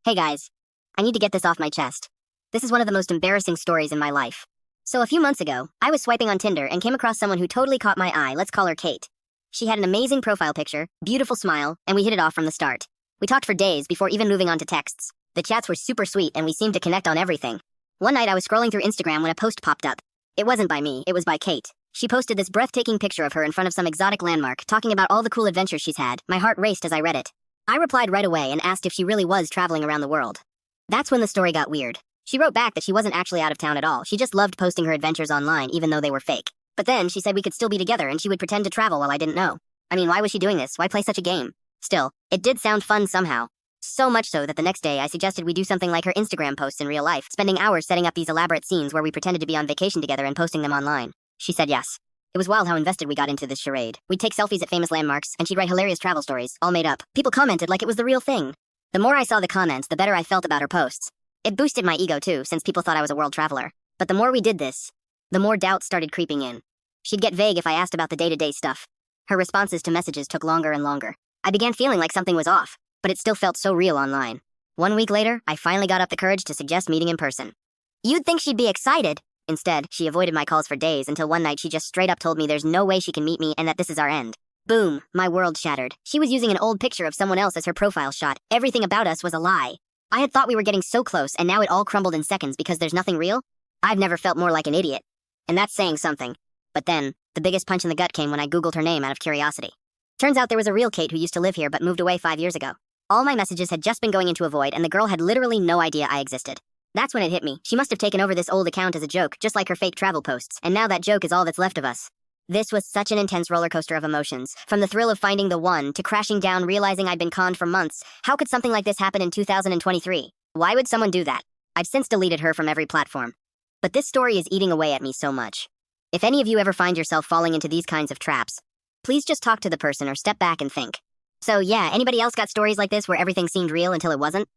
Hey guys, I need to get this off my chest. This is one of the most embarrassing stories in my life. So a few months ago, I was swiping on Tinder and came across someone who totally caught my eye. Let's call her Kate. She had an amazing profile picture, beautiful smile, and we hit it off from the start. We talked for days before even moving on to texts. The chats were super sweet and we seemed to connect on everything. One night I was scrolling through Instagram when a post popped up. It wasn't by me, it was by Kate. She posted this breathtaking picture of her in front of some exotic landmark, talking about all the cool adventures she's had. My heart raced as I read it. I replied right away and asked if she really was traveling around the world. That's when the story got weird. She wrote back that she wasn't actually out of town at all. She just loved posting her adventures online, even though they were fake. But then she said we could still be together and she would pretend to travel while I didn't know. I mean, why was she doing this? Why play such a game? Still, it did sound fun somehow. So much so that the next day I suggested we do something like her Instagram posts in real life, spending hours setting up these elaborate scenes where we pretended to be on vacation together and posting them online. She said yes. It was wild how invested we got into this charade. We'd take selfies at famous landmarks, and she'd write hilarious travel stories, all made up. People commented like it was the real thing. The more I saw the comments, the better I felt about her posts. It boosted my ego too, since people thought I was a world traveler. But the more we did this, the more doubts started creeping in. She'd get vague if I asked about the day-to-day stuff. Her responses to messages took longer and longer. I began feeling like something was off, but it still felt so real online. 1 week later, I finally got up the courage to suggest meeting in person. You'd think she'd be excited. Instead, she avoided my calls for days until one night she just straight up told me there's no way she can meet me and that this is our end. Boom, my world shattered. She was using an old picture of someone else as her profile shot. Everything about us was a lie. I had thought we were getting so close and now it all crumbled in seconds because there's nothing real? I've never felt more like an idiot. And that's saying something. But then, the biggest punch in the gut came when I Googled her name out of curiosity. Turns out there was a real Kate who used to live here but moved away 5 years ago. All my messages had just been going into a void and the girl had literally no idea I existed. That's when it hit me. She must have taken over this old account as a joke, just like her fake travel posts, and now that joke is all that's left of us. This was such an intense roller coaster of emotions, from the thrill of finding the one to crashing down realizing I'd been conned for months. How could something like this happen in 2023? Why would someone do that? I've since deleted her from every platform. But this story is eating away at me so much. If any of you ever find yourself falling into these kinds of traps, please just talk to the person or step back and think. So yeah, anybody else got stories like this where everything seemed real until it wasn't?